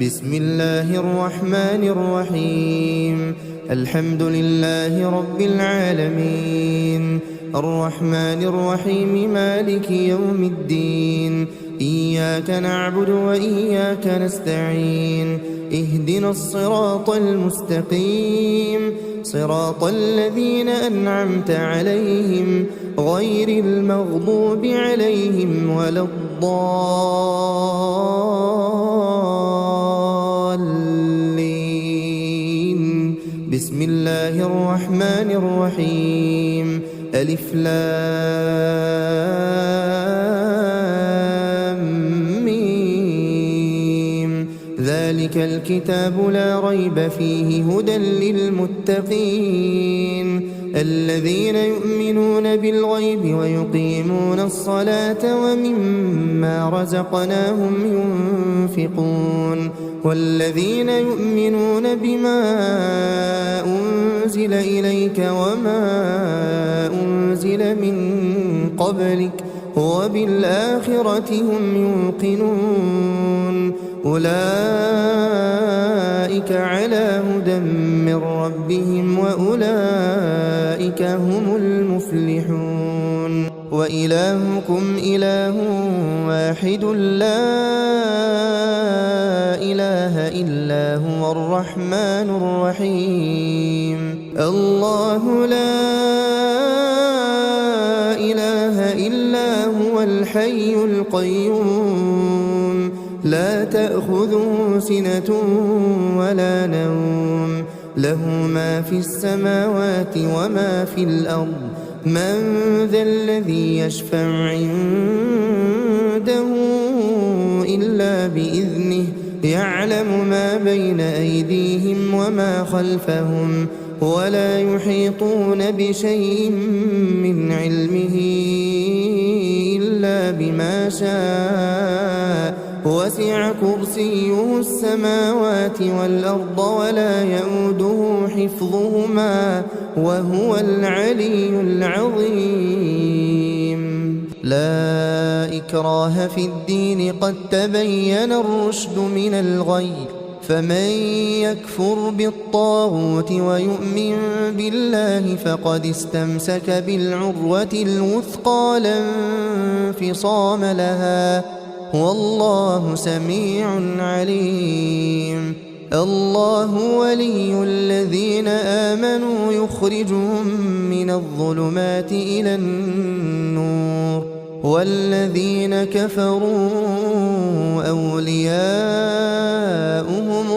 بسم الله الرحمن الرحيم. الحمد لله رب العالمين، الرحمن الرحيم، مالك يوم الدين. إياك نعبد وإياك نستعين. اهدنا الصراط المستقيم، صراط الذين أنعمت عليهم غير المغضوب عليهم ولا الضالين. بسم الله الرحمن الرحيم. ألف لام ميم. ذلك الكتاب لا ريب فيه هدى للمتقين الذين يؤمنون بالغيب ويقيمون الصلاة ومما رزقناهم ينفقون والذين يؤمنون بما أنزل إليك وما أنزل من قبلك وبالآخرة هم يوقنون. أولئك على هدى من ربهم وأولئك هم المفلحون. وإلهكم إله واحد لا إله إلا هو الرحمن الرحيم. الله لا إله إلا هو الحي القيوم لا تأخذه سنة ولا نوم، له ما في السماوات وما في الأرض. من ذا الذي يشفع عنده إلا بإذنه، يعلم ما بين أيديهم وما خلفهم ولا يحيطون بشيء من علمه إلا بما شاء. وسع كرسيه السماوات والأرض ولا يئوده حفظهما وهو العلي العظيم. لا إكراه في الدين، قد تبين الرشد من الغي. فمن يكفر بالطاغوت ويؤمن بالله فقد استمسك بالعروة الوثقى لا انفصام لها، والله سميع عليم. الله ولي الذين آمنوا يخرجهم من الظلمات إلى النور، والذين كفروا أولياؤهم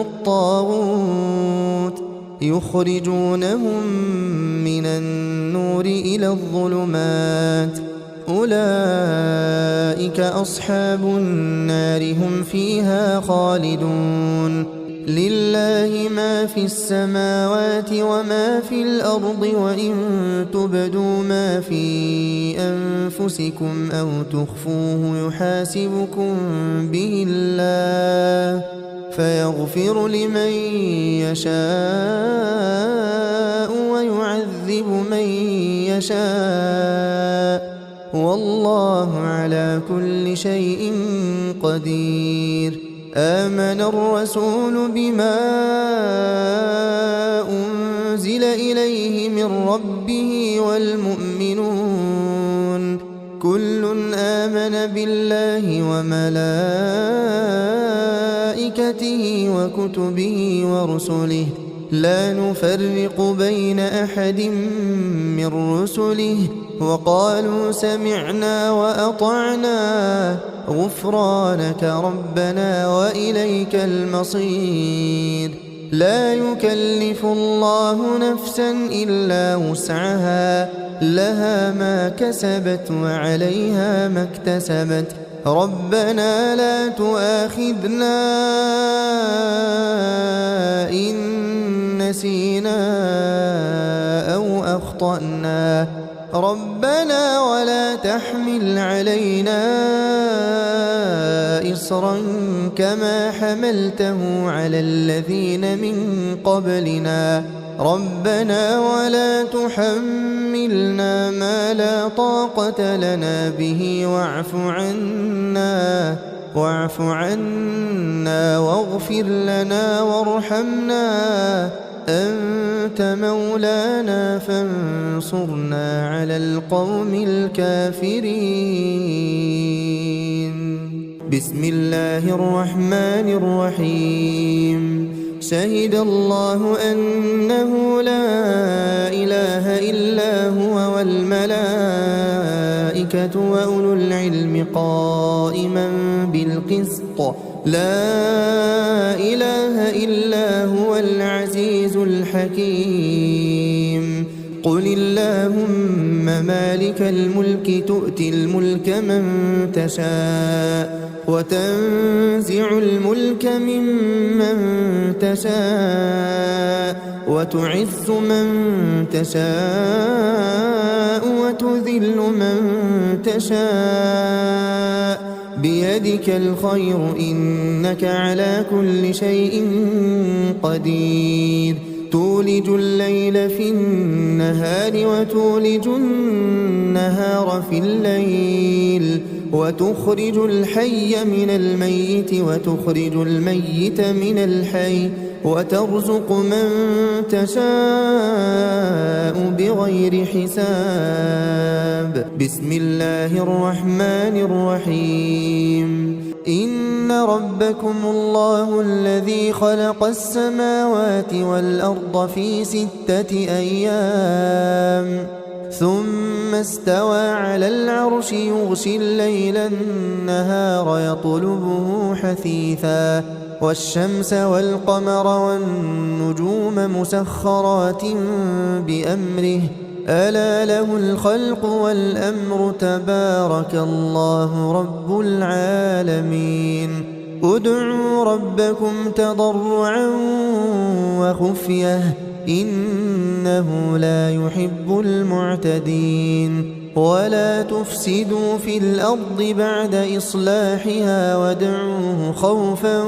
الطاغوت يخرجونهم من النور إلى الظلمات. أولئك أصحاب النار هم فيها خالدون. لله ما في السماوات وما في الأرض، وإن تبدوا ما في أنفسكم أو تخفوه يحاسبكم به الله فيغفر لمن يشاء ويعذب من يشاء، والله على كل شيء قدير. آمن الرسول بما أنزل إليه من ربه والمؤمنون كل آمن بالله وملائكته وكتبه ورسله لا نفرق بين أحد من رسله وقالوا سمعنا وأطعنا غفرانك ربنا وإليك المصير. لا يكلف الله نفسا إلا وسعها، لها ما كسبت وعليها ما اكتسبت. ربنا لا تؤاخذنا إن نسينا أو أخطأنا، ربنا ولا تحمل علينا إصرا كما حملته على الذين من قبلنا، ربنا ولا تحملنا ما لا طاقة لنا به واعف عنا واعف عنا واغفر لنا وارحمنا أنت مولانا فانصرنا على القوم الكافرين. بسم الله الرحمن الرحيم. شهد الله أنه لا إله إلا هو والملائكة وأولو العلم قائما بالقسط لا إله إلا هو العزيز الحكيم. قل اللهم مالك الملك تؤتي الملك من تشاء وتنزع الملك ممن تشاء وتعز من تشاء وتذل من تشاء بيدك الخير إنك على كل شيء قدير. تولج الليل في النهار وتولج النهار في الليل وتخرج الحي من الميت وتخرج الميت من الحي وترزق من تشاء بغير حساب. بسم الله الرحمن الرحيم. إن ربكم الله الذي خلق السماوات والأرض في 6 أيام ثم استوى على العرش يغشي الليل النهار يطلبه حثيثا والشمس والقمر والنجوم مسخرات بأمره ألا له الخلق والأمر تبارك الله رب العالمين. ادعوا ربكم تضرعا وخفية إنه لا يحب المعتدين. ولا تفسدوا في الأرض بعد إصلاحها وادعوه خوفا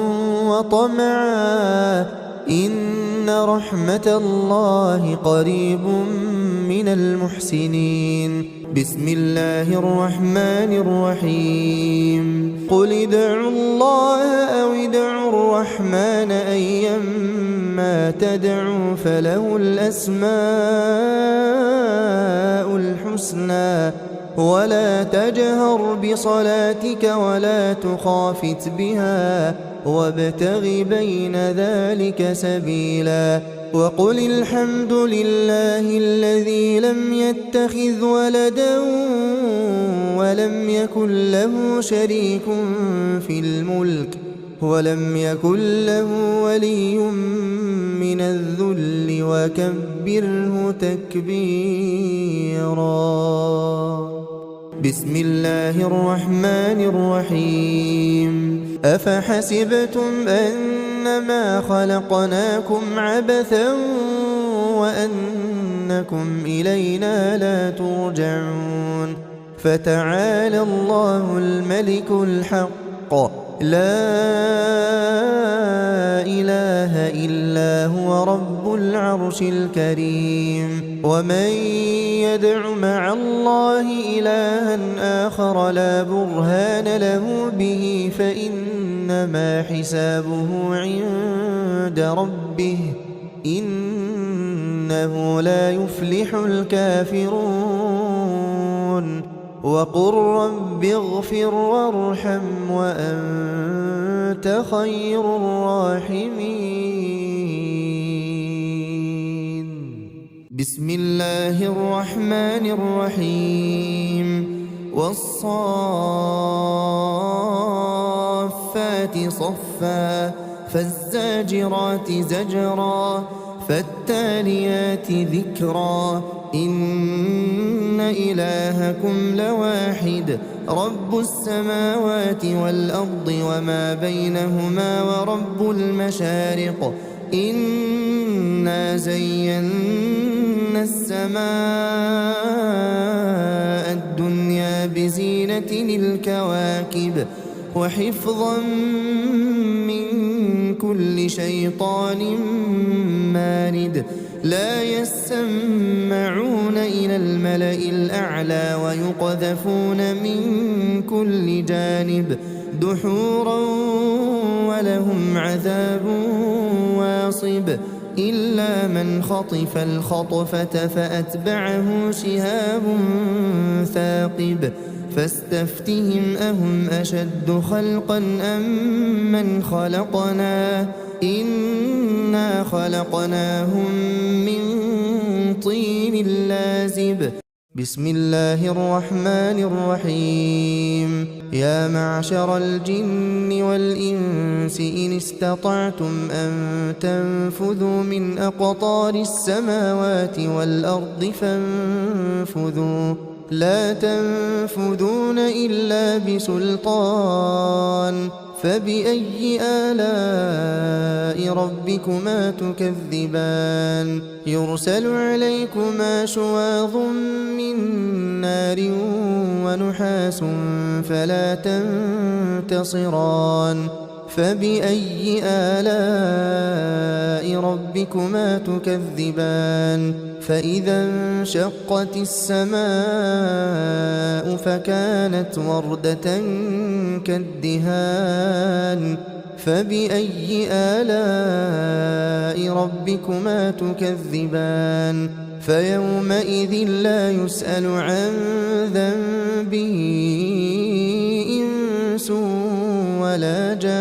وطمعا إن رحمة الله قريب من المحسنين. بسم الله الرحمن الرحيم. قل ادعوا الله أو ادعوا الرحمن أيما تدعوا فله الأسماء الحسنى ولا تجهر بصلاتك ولا تخافت بها وابتغ بين ذلك سبيلا. وقل الحمد لله الذي لم يتخذ ولدا ولم يكن له شريك في الملك ولم يكن له ولي من الذل وكبره تكبيرا. بسم الله الرحمن الرحيم. أفحسبتم أنما خلقناكم عبثا وأنكم إلينا لا ترجعون فتعالى الله الملك الحق لا إله إلا هو رب العرش الكريم. ومن يدع مع الله إلها آخر لا برهان له به فإنما حسابه عند ربه إنه لا يفلح الكافرون. وقل رب اغفر وارحم وأنت خير الراحمين. بسم الله الرحمن الرحيم. والصافات صفا فالزاجرات زجرا فالتاليات ذكرا إن إلهكم لواحد رب السماوات والأرض وما بينهما ورب المشارق إنا زينا السماء الدنيا بزينة الكواكب وحفظا من كل شيطان مارد لا يسمعون إلى الملأ الأعلى ويقذفون من كل جانب دحورا ولهم عذاب واصب إلا من خطف الخطفة فأتبعه شهاب ثاقب فاستفتهم أهم أشد خلقا أم من خلقنا إنا خلقناهم من طين لازب بسم الله الرحمن الرحيم يا معشر الجن والإنس إن استطعتم أن تنفذوا من أقطار السماوات والأرض فانفذوا لا تنفذون إلا بسلطان فبأي آلاء ربكما تكذبان يرسل عليكما شواظ من نار ونحاس فلا تنتصران فبأي آلاء ربكما تكذبان فإذا انشقت السماء فكانت وردة كالدهان فبأي آلاء ربكما تكذبان فيومئذ لا يسأل عن ذنبه إنس ولا جان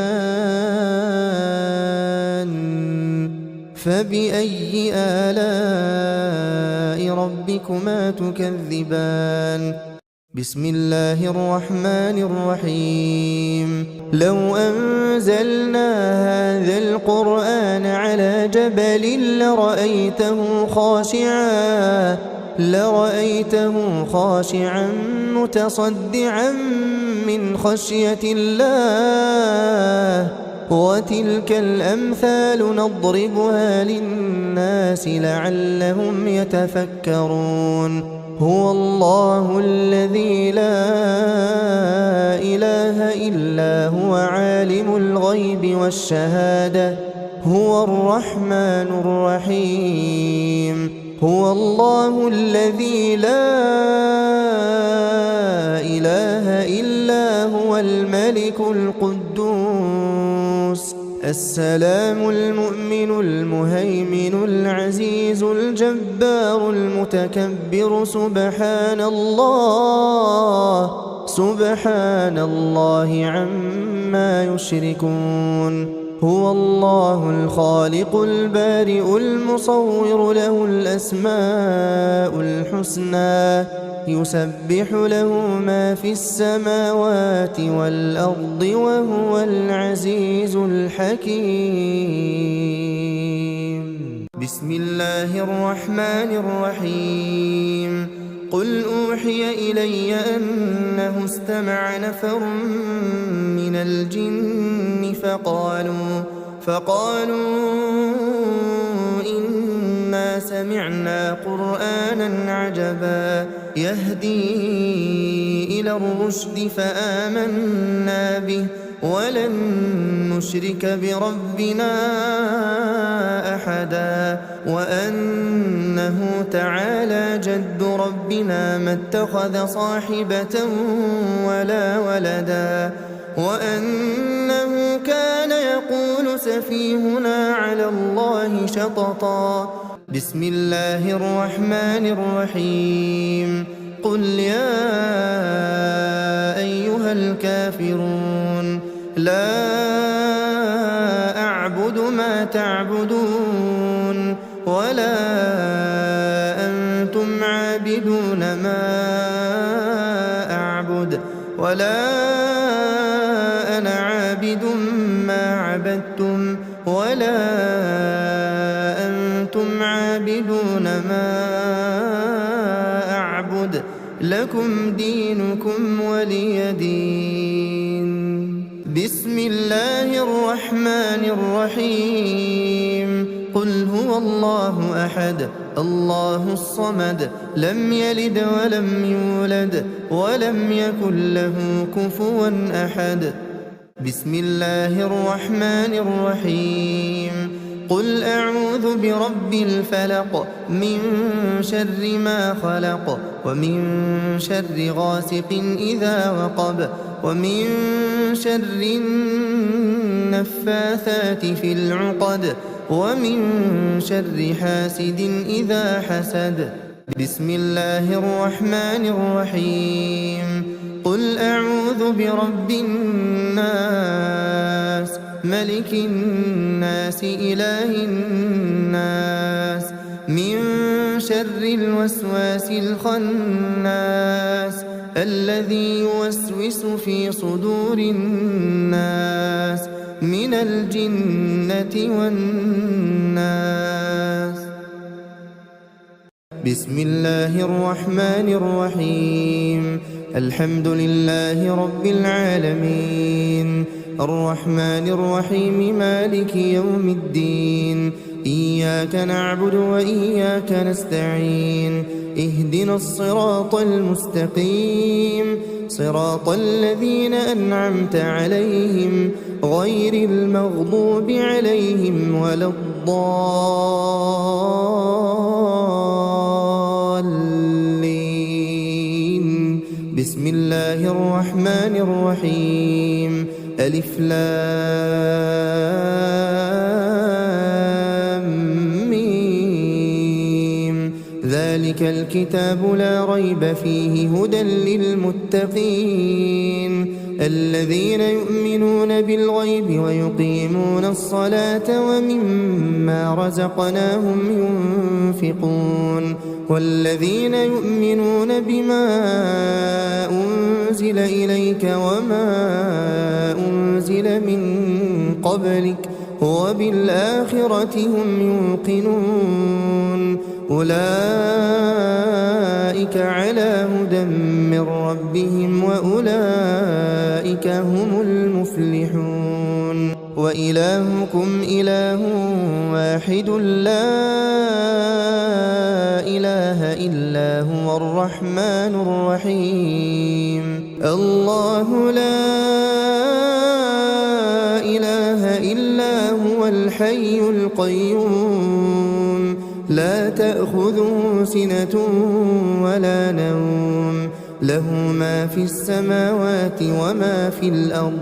فبأي آلاء ربكما تكذبان بسم الله الرحمن الرحيم لو أنزلنا هذا القرآن على جبل لرأيته خاشعا متصدعا من خشية الله وتلك الأمثال نضربها للناس لعلهم يتفكرون هو الله الذي لا إله إلا هو عالم الغيب والشهادة هو الرحمن الرحيم هو الله الذي لا إله إلا هو الملك القدوس السلام المؤمن المهيمن العزيز الجبار المتكبر سبحان الله عما يشركون هو الله الخالق البارئ المصور له الأسماء الحسنى يسبح له ما في السماوات والأرض وهو العزيز الحكيم بسم الله الرحمن الرحيم قل أوحي إلي أنه استمع نفر من الجن فقالوا إنا سمعنا قرآنا عجبا يهدي إلى الرشد فآمنا به ولن نشرك بربنا أحدا وأنه تعالى جد ربنا ما اتخذ صاحبة ولا ولدا وأنه كان يقول سفيهنا على الله شططا بسم الله الرحمن الرحيم قل يا أيها الكافرون لا أعبد ما تعبدون ولا أنتم عابدون ما أعبد ولا أنا عابد ما عبدتم ولا أنتم عابدون ما أعبد لكم دينكم ولي دين بسم الله الرحمن الرحيم قل هو الله أحد الله الصمد لم يلد ولم يولد ولم يكن له كفوا أحد بسم الله الرحمن الرحيم قل أعوذ برب الفلق من شر ما خلق ومن شر غاسق إذا وقب ومن شر النفاثات في العقد ومن شر حاسد إذا حسد. بسم الله الرحمن الرحيم. قل أعوذ برب الناس ملك الناس إله الناس من شر الوسواس الخناس الذي يوسوس في صدور الناس من الجنة والناس. بسم الله الرحمن الرحيم. الحمد لله رب العالمين الرحمن الرحيم مالك يوم الدين إياك نعبد وإياك نستعين اهدنا الصراط المستقيم صراط الذين أنعمت عليهم غير المغضوب عليهم ولا الضالين. بسم الله الرحمن الرحيم. ألف لام ميم ذلك الكتاب لا ريب فيه هدى للمتقين الذين يؤمنون بالغيب ويقيمون الصلاة ومما رزقناهم ينفقون والذين يؤمنون بما أنزل إليك وما أنزل من قبلك وبالآخرة هم يوقنون أولئك على هدى من ربهم وأولئك هم المفلحون. وإلهكم إله واحد لا إله إلا هو الرحمن الرحيم. الله لا إله إلا هو الحي القيوم لا تأخذه سنة ولا نوم له ما في السماوات وما في الأرض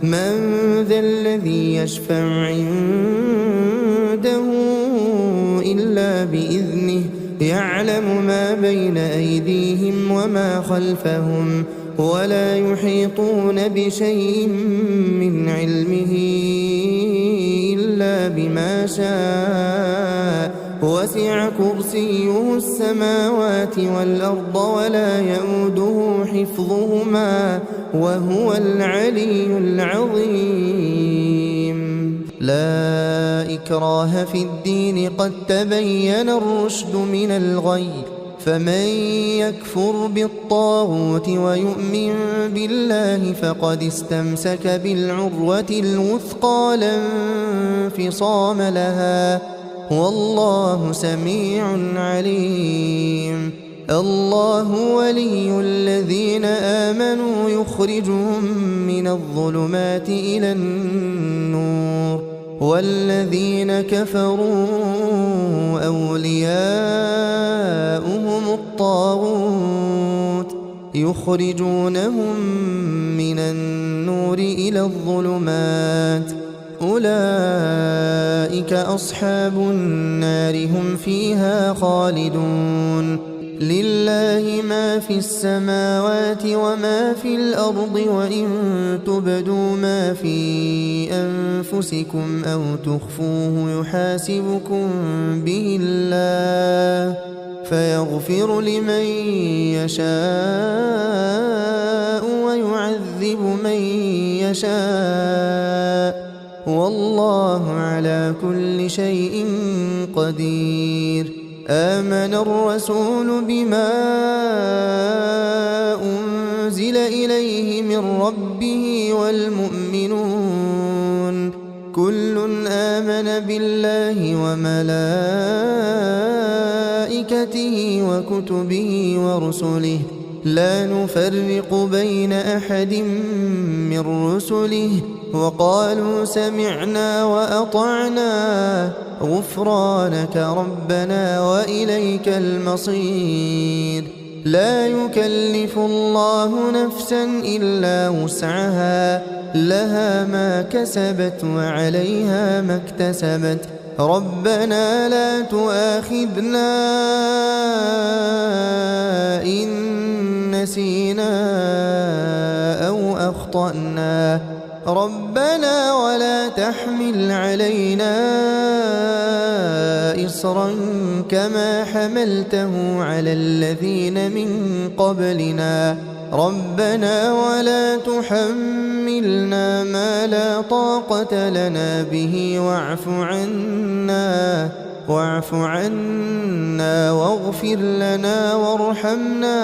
من ذا الذي يشفع عنده إلا بإذنه يعلم ما بين أيديهم وما خلفهم ولا يحيطون بشيء من علمه إلا بما شاء وسع كرسيه السماوات والأرض ولا يئوده حفظهما وهو العلي العظيم. لا إكراه في الدين قد تبين الرشد من الغي فمن يكفر بالطاغوت ويؤمن بالله فقد استمسك بالعروة الوثقى لا انفصام لها والله سميع عليم. الله ولي الذين آمنوا يخرجهم من الظلمات إلى النور والذين كفروا أولياؤهم الطاغوت يخرجونهم من النور إلى الظلمات أولئك أصحاب النار هم فيها خالدون. لله ما في السماوات وما في الأرض وإن تبدوا ما في أنفسكم أو تخفوه يحاسبكم به الله فيغفر لمن يشاء ويعذب من يشاء والله على كل شيء قدير. آمن الرسول بما أنزل إليه من ربه والمؤمنون كل آمن بالله وملائكته وكتبه ورسله لا نفرق بين أحد من رسله وقالوا سمعنا وأطعنا غفرانك ربنا وإليك المصير. لا يكلف الله نفسا إلا وسعها، لها ما كسبت وعليها ما اكتسبت. ربنا لا تؤاخذنا إن نسينا أو أخطأنا، ربنا ولا تحمل علينا إصرا كما حملته على الذين من قبلنا، ربنا ولا تحملنا ما لا طاقة لنا به واعف عنا واغفر لنا وارحمنا،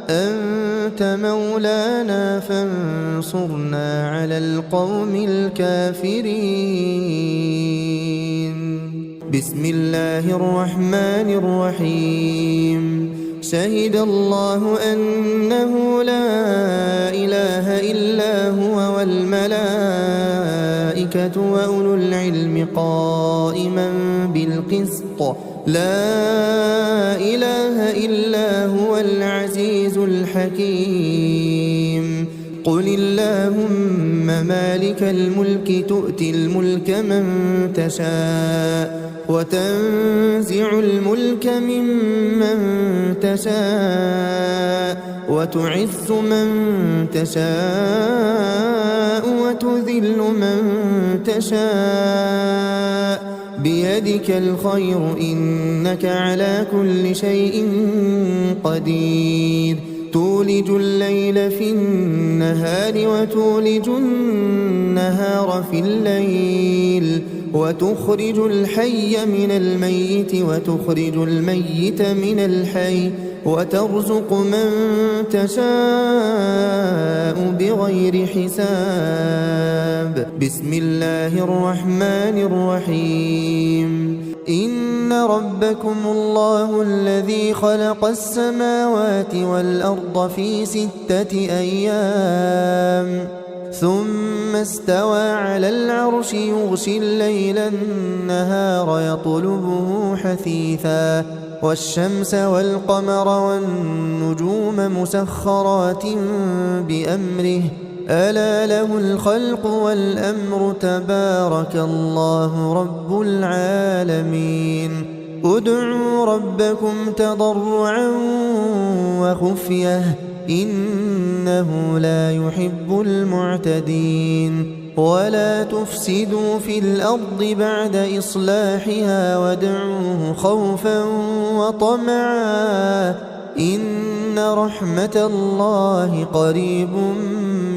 أنت مولانا فانصرنا على القوم الكافرين. بسم الله الرحمن الرحيم. شهد الله أنه لا إله إلا هو والملائكة وأولو العلم قائما بالقسط، لا إله إلا هو العزيز الحكيم. قل اللهم مالك الملك تؤتي الملك من تشاء وتنزع الملك ممن تشاء وتعز من تشاء وتذل من تشاء، بيدك الخير إنك على كل شيء قدير. تولج الليل في النهار وتولج النهار في الليل، وتخرج الحي من الميت وتخرج الميت من الحي، وترزق من تشاء بغير حساب. بسم الله الرحمن الرحيم. إن ربكم الله الذي خلق السماوات والأرض في 6 أيام ثم استوى على العرش يغشي الليل النهار يطلبه حثيثا، والشمس والقمر والنجوم مسخرات بأمره، ألا له الخلق والأمر، تبارك الله رب العالمين. ادعوا ربكم تضرعا وخفية إنه لا يحب المعتدين. ولا تفسدوا في الأرض بعد إصلاحها وادعوه خوفا وطمعا إن رحمة الله قريب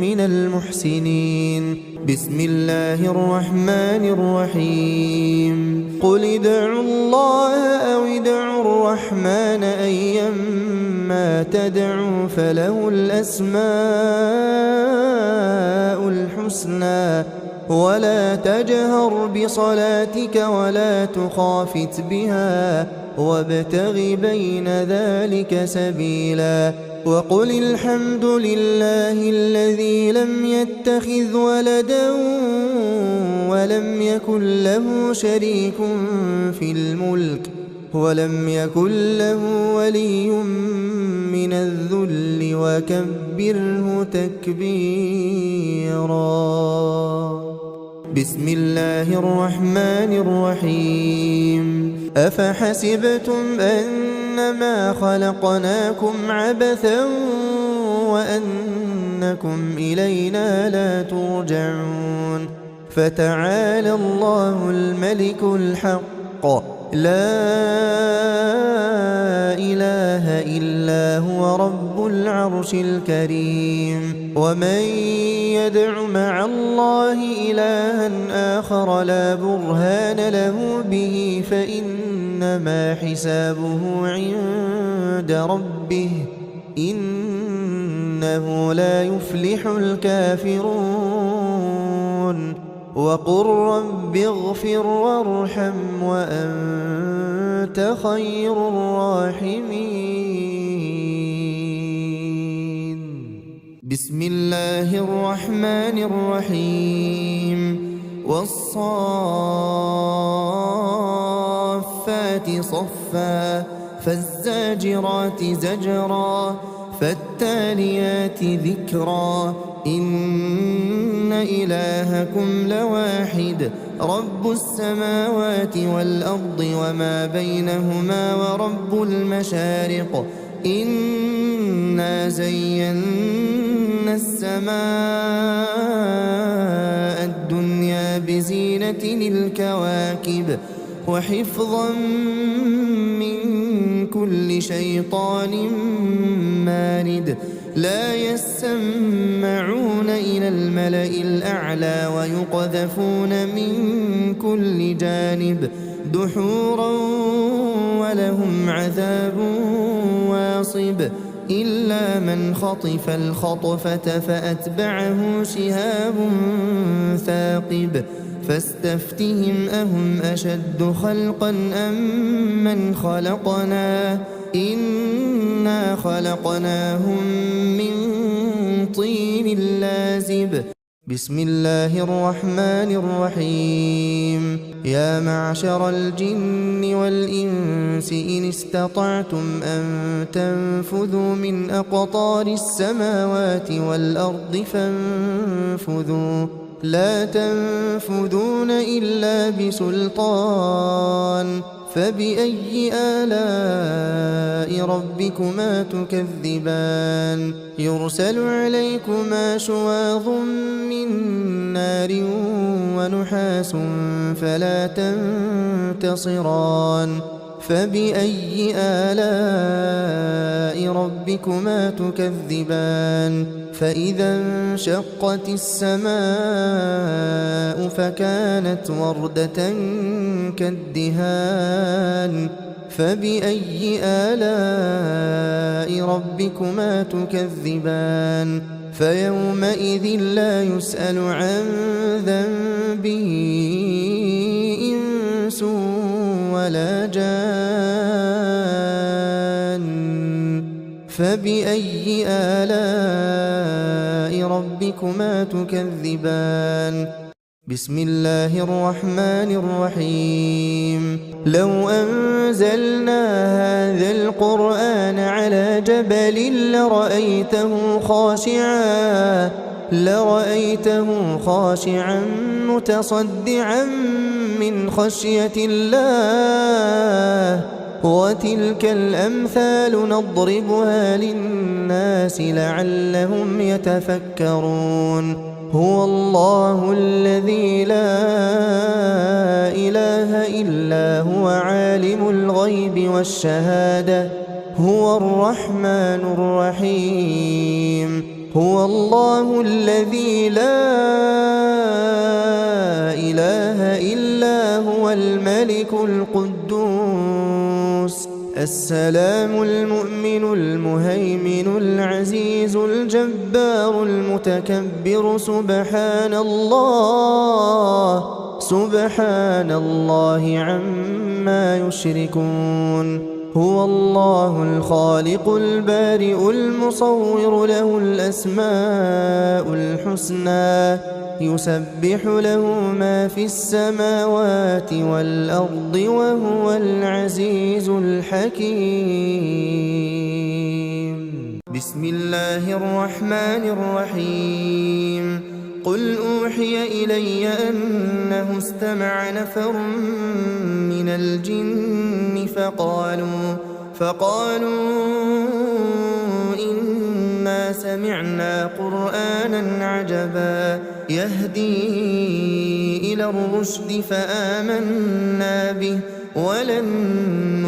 من المحسنين. بسم الله الرحمن الرحيم. قل ادعوا الله أو ادعوا الرحمن أيما تدعوا فله الأسماء الحسنى، ولا تجهر بصلاتك ولا تخافت بها وابتغ بين ذلك سبيلا. وقل الحمد لله الذي لم يتخذ ولدا ولم يكن له شريك في الملك ولم يكن له ولي من الذل وكبره تكبيرا. بسم الله الرحمن الرحيم. أفحسبتم أنما خلقناكم عبثا وأنكم إلينا لا ترجعون، فتعالى الله الملك الحق، لا إله إلا هو رب العرش الكريم. ومن يدع مع الله إلها آخر لا برهان له به فإنما حسابه عند ربه، إنه لا يفلح الكافرون. وقل رب اغفر وارحم وأنت خير الراحمين. بسم الله الرحمن الرحيم والصافات صفا فالزاجرات زجرا فالتاليات ذكرا إن إلهكم لواحد رب السماوات والأرض وما بينهما ورب المشارق إنا زينا السماء الدنيا بزينة الكواكب وحفظا من كل شيطان مارد لا يسمعون إلى الملأ الأعلى ويقذفون من كل جانب دحورا ولهم عذاب واصب إلا من خطف الخطفة فأتبعه شهاب ثاقب فاستفتهم أهم أشد خلقا أم من خلقنا إنا خلقناهم من طين لازب بسم الله الرحمن الرحيم يا معشر الجن والإنس إن استطعتم أن تنفذوا من أقطار السماوات والأرض فانفذوا لا تنفذون إلا بسلطان فبأي آلاء ربكما تكذبان يرسل عليكما شواظ من نار ونحاس فلا تنتصران فبأي آلاء ربكما تكذبان فإذا انشقت السماء فكانت وردة كالدهان فبأي آلاء ربكما تكذبان فيومئذ لا يسأل عن ذنبه إنس ولا جان فبأي آلاء ربكما تكذبان بسم الله الرحمن الرحيم لو أنزلنا هذا القرآن على جبل لرأيته خاشعا متصدعا من خشية الله وتلك الأمثال نضربها للناس لعلهم يتفكرون هو الله الذي لا إله إلا هو عالم الغيب والشهادة هو الرحمن الرحيم هو الله الذي لا إله إلا هو الملك القدوس السلام المؤمن المهيمن العزيز الجبار المتكبر سبحان الله عما يشركون هو الله الخالق البارئ المصور له الأسماء الحسنى يسبح له ما في السماوات والأرض وهو العزيز الحكيم بسم الله الرحمن الرحيم قل أوحي إلي أنه استمع نفر من الجن فقالوا إنا سمعنا قرآنا عجبا يهدي إلى الرشد فآمنا به ولن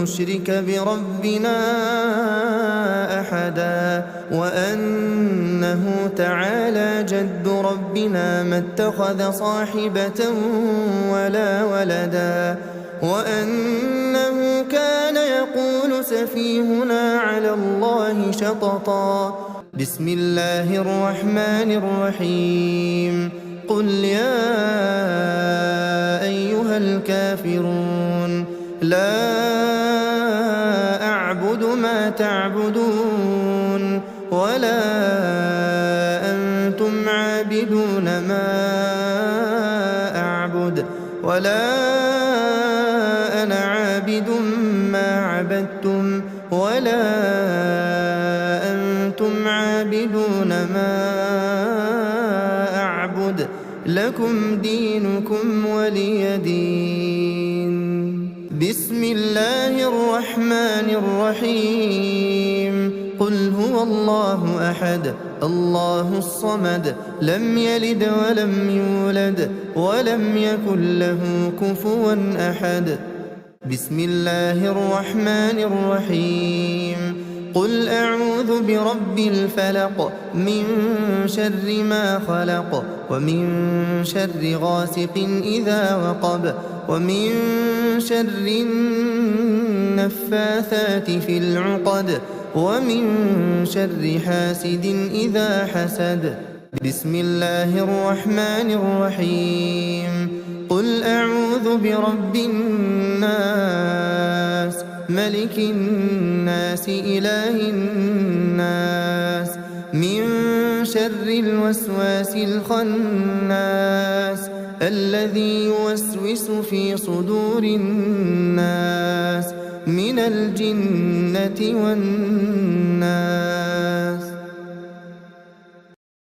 نشرك بربنا أحدا وأنه تعالى جد ربنا ما اتخذ صاحبة ولا ولدا وأنه كان يقول سفيهنا على الله شططا بسم الله الرحمن الرحيم قل يا أيها الكافرون لا أعبد ما تعبدون ولا أنتم عابدون ما أعبد ولا أنا عابد ما عبدتم ولا أنتم عابدون ما أعبد لكم دينكم ولي دين. بسم الله الرحمن الرحيم. قل هو الله أحد الله الصمد لم يلد ولم يولد ولم يكن له كفوا أحد. بسم الله الرحمن الرحيم. قل أعوذ برب الفلق من شر ما خلق ومن شر غاسق إذا وقب ومن شر النفاثات في العقد ومن شر حاسد إذا حسد. بسم الله الرحمن الرحيم. قل أعوذ برب الناس ملك الناس إله الناس من شر الوسواس الخناس الذي يوسوس في صدور الناس من الجنة والناس.